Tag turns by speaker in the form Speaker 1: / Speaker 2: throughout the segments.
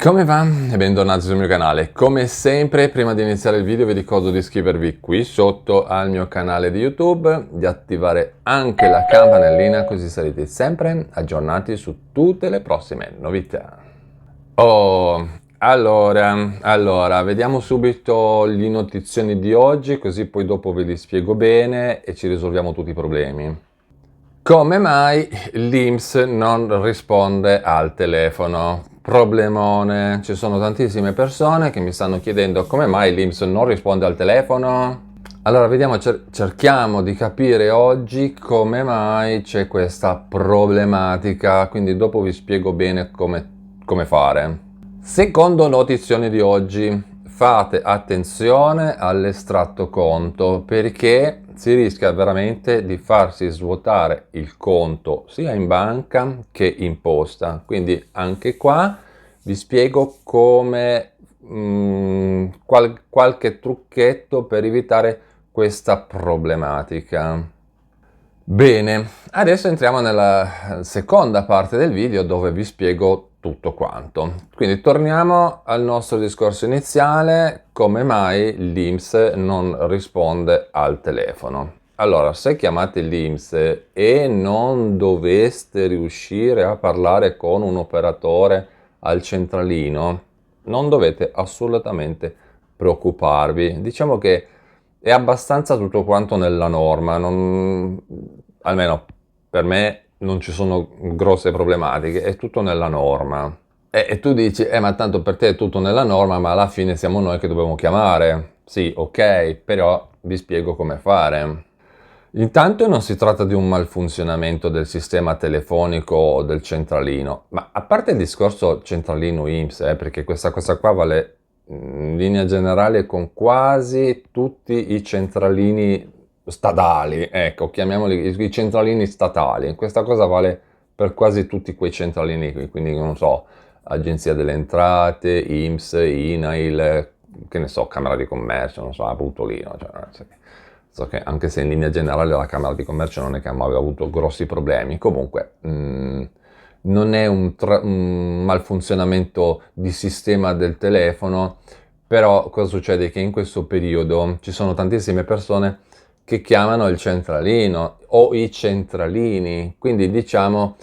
Speaker 1: Come va? E bentornati sul mio canale. Come sempre, prima di iniziare il video vi ricordo di iscrivervi qui sotto al mio canale di YouTube, di attivare anche la campanellina così sarete sempre aggiornati su tutte le prossime novità. Allora, vediamo subito le notizioni di oggi, così poi dopo ve li spiego bene e ci risolviamo tutti i problemi. Come mai l'INPS non risponde al telefono? Problemone, ci sono tantissime persone che mi stanno chiedendo come mai l'INPS non risponde al telefono. Allora vediamo, cerchiamo di capire oggi come mai c'è questa problematica, quindi dopo vi spiego bene come fare. Secondo notizione di oggi, fate attenzione all'estratto conto perché si rischia veramente di farsi svuotare il conto sia in banca che in posta. Quindi anche qua vi spiego come qualche trucchetto per evitare questa problematica. Bene, adesso entriamo nella seconda parte del video dove vi spiego tutto quanto. Quindi torniamo al nostro discorso iniziale, come mai l'INPS non risponde al telefono. Allora, se chiamate l'INPS e non doveste riuscire a parlare con un operatore al centralino, non dovete assolutamente preoccuparvi. Diciamo che è abbastanza tutto quanto nella norma, almeno per me non ci sono grosse problematiche, è tutto nella norma. E tu dici, ma tanto per te è tutto nella norma, ma alla fine siamo noi che dobbiamo chiamare. Sì, ok, però vi spiego come fare. Intanto non si tratta di un malfunzionamento del sistema telefonico o del centralino, ma a parte il discorso centralino INPS, perché questa cosa qua vale in linea generale con quasi tutti i centralini statali, ecco, chiamiamoli i centralini statali. Questa cosa vale per quasi tutti quei centralini qui, quindi non so, Agenzia delle Entrate, INPS, INAIL, che ne so, Camera di Commercio, non so, Aputolino, cioè, so che anche se in linea generale la Camera di Commercio non è che aveva avuto grossi problemi, comunque non è un malfunzionamento di sistema del telefono, però cosa succede? Che in questo periodo ci sono tantissime persone che chiamano il centralino o i centralini, quindi diciamo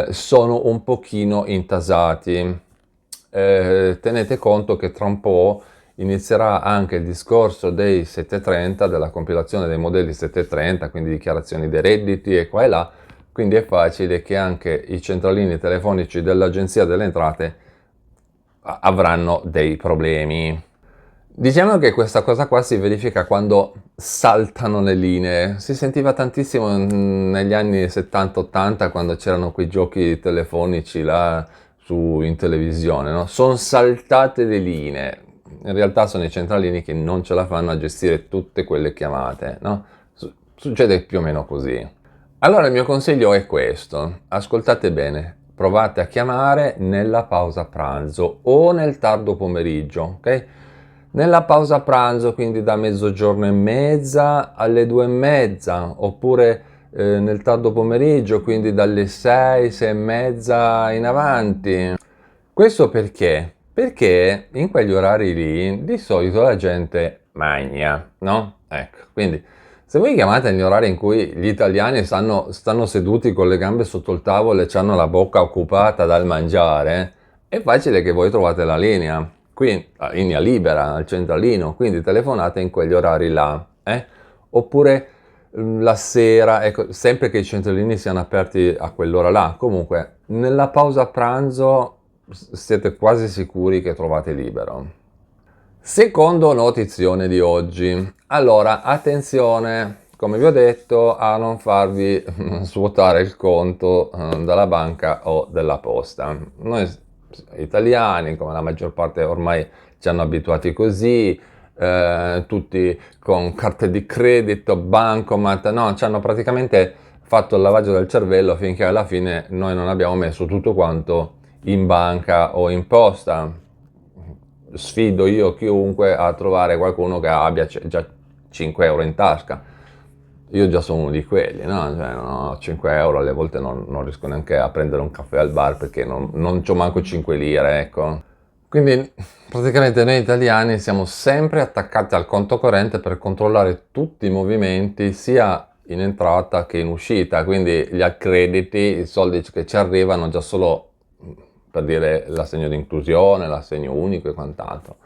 Speaker 1: sono un pochino intasati. Tenete conto che tra un po' inizierà anche il discorso dei 730, della compilazione dei modelli 730, quindi dichiarazioni dei redditi e qua e là, quindi è facile che anche i centralini telefonici dell'Agenzia delle Entrate avranno dei problemi. Diciamo che questa cosa qua si verifica quando saltano le linee. Si sentiva tantissimo negli anni 70-80 quando c'erano quei giochi telefonici là in televisione, no? Sono saltate le linee. In realtà sono i centralini che non ce la fanno a gestire tutte quelle chiamate, no? Succede più o meno così. Allora il mio consiglio è questo, ascoltate bene, provate a chiamare nella pausa pranzo o nel tardo pomeriggio, ok? Nella pausa pranzo, quindi da mezzogiorno e mezza alle 2:30, oppure nel tardo pomeriggio, quindi dalle 6, 6 e mezza in avanti. Questo perché? Perché in quegli orari lì di solito la gente magna, no? Ecco, quindi se voi chiamate negli orari in cui gli italiani stanno seduti con le gambe sotto il tavolo e hanno la bocca occupata dal mangiare, è facile che voi trovate la linea, qui, la linea libera al centralino, quindi telefonate in quegli orari là, oppure la sera, ecco, sempre che i centralini siano aperti a quell'ora là. Comunque, nella pausa pranzo siete quasi sicuri che trovate libero. Secondo notizione di oggi. Allora, attenzione, come vi ho detto, a non farvi svuotare il conto dalla banca o della posta. Noi italiani, come la maggior parte ormai ci hanno abituati così, tutti con carte di credito, bancomat, no, ci hanno praticamente fatto il lavaggio del cervello finché alla fine noi non abbiamo messo tutto quanto in banca o in posta. Sfido io chiunque a trovare qualcuno che abbia già 5 euro in tasca. Io già sono uno di quelli, no? Cioè, no, 5 euro alle volte non riesco neanche a prendere un caffè al bar perché non c'ho manco 5 lire, ecco. Quindi praticamente noi italiani siamo sempre attaccati al conto corrente per controllare tutti i movimenti sia in entrata che in uscita, quindi gli accrediti, i soldi che ci arrivano già solo per dire l'assegno di inclusione, l'assegno unico e quant'altro,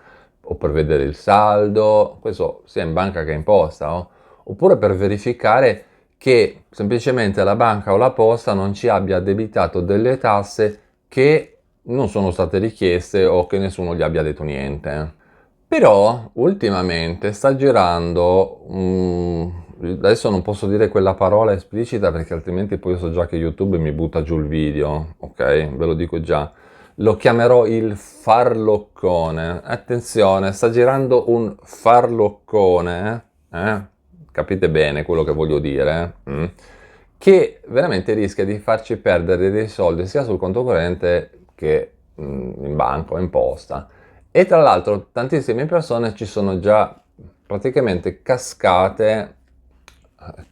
Speaker 1: o per vedere il saldo, questo sia in banca che in posta, no? Oppure per verificare che semplicemente la banca o la posta non ci abbia addebitato delle tasse che non sono state richieste o che nessuno gli abbia detto niente. Però ultimamente sta girando, adesso non posso dire quella parola esplicita perché altrimenti poi so già che YouTube mi butta giù il video, ok? Ve lo dico già. Lo chiamerò il farloccone. Attenzione, sta girando un farloccone, capite bene quello che voglio dire, che veramente rischia di farci perdere dei soldi sia sul conto corrente che in banca o in posta. E tra l'altro tantissime persone ci sono già praticamente cascate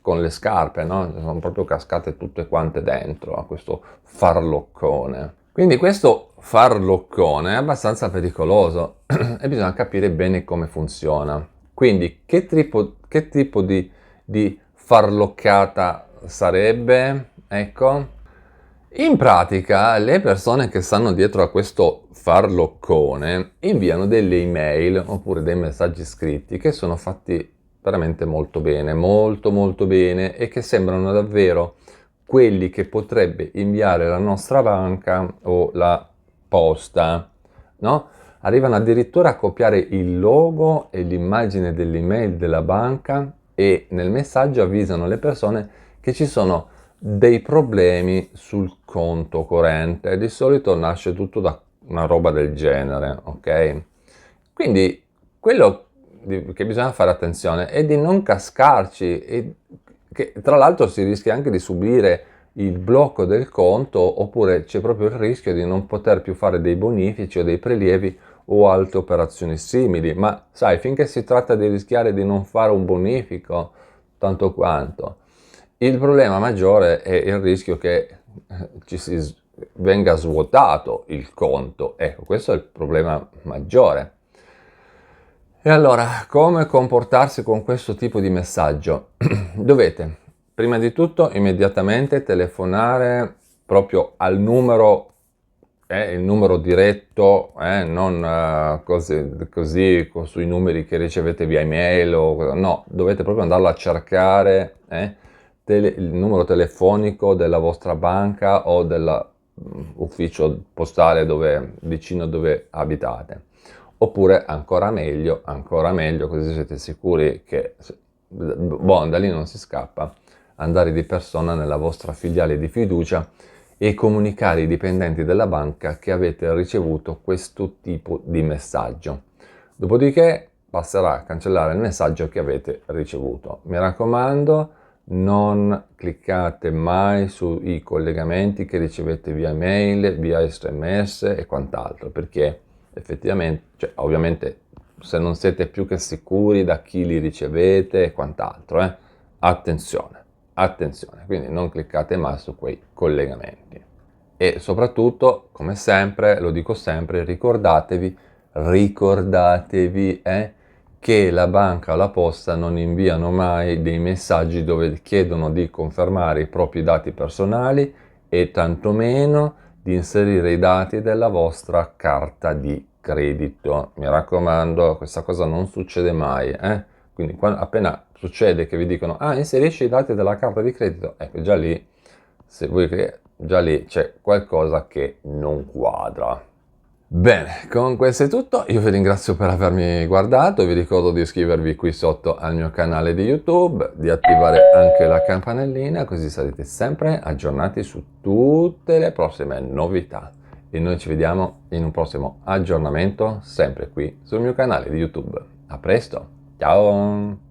Speaker 1: con le scarpe, no? Sono proprio cascate tutte quante dentro a questo farloccone. Quindi questo farloccone è abbastanza pericoloso e bisogna capire bene come funziona. Quindi che tipo di farloccata sarebbe? Ecco, in pratica le persone che stanno dietro a questo farloccone inviano delle email oppure dei messaggi scritti che sono fatti veramente molto bene, molto molto bene e che sembrano davvero quelli che potrebbe inviare la nostra banca o la posta, no? Arrivano addirittura a copiare il logo e l'immagine dell'email della banca e nel messaggio avvisano le persone che ci sono dei problemi sul conto corrente. Di solito nasce tutto da una roba del genere, ok? Quindi quello che bisogna fare attenzione è di non cascarci e che tra l'altro si rischia anche di subire il blocco del conto oppure c'è proprio il rischio di non poter più fare dei bonifici o dei prelievi o altre operazioni simili. Ma sai, finché si tratta di rischiare di non fare un bonifico, tanto quanto. Il problema maggiore è il rischio che venga svuotato il conto. Ecco, questo è il problema maggiore. E allora, come comportarsi con questo tipo di messaggio? Dovete, prima di tutto, immediatamente telefonare proprio al numero, il numero diretto, non così sui numeri che ricevete via email, no, dovete proprio andarlo a cercare, il numero telefonico della vostra banca o dell'ufficio postale vicino dove abitate. Oppure ancora meglio, così siete sicuri che da lì non si scappa, andare di persona nella vostra filiale di fiducia e comunicare ai dipendenti della banca che avete ricevuto questo tipo di messaggio. Dopodiché basterà cancellare il messaggio che avete ricevuto. Mi raccomando, non cliccate mai sui collegamenti che ricevete via mail, via SMS e quant'altro, perché effettivamente, cioè, ovviamente se non siete più che sicuri da chi li ricevete e quant'altro, attenzione, quindi non cliccate mai su quei collegamenti. E soprattutto, come sempre, lo dico sempre, ricordatevi che la banca o la posta non inviano mai dei messaggi dove chiedono di confermare i propri dati personali e tantomeno di inserire i dati della vostra carta di credito. Mi raccomando, questa cosa non succede mai, Quindi appena succede che vi dicono inserisci i dati della carta di credito, ecco già lì c'è qualcosa che non quadra. Bene, con questo è tutto, io vi ringrazio per avermi guardato, vi ricordo di iscrivervi qui sotto al mio canale di YouTube, di attivare anche la campanellina così sarete sempre aggiornati su tutte le prossime novità. E noi ci vediamo in un prossimo aggiornamento sempre qui sul mio canale di YouTube. A presto, ciao!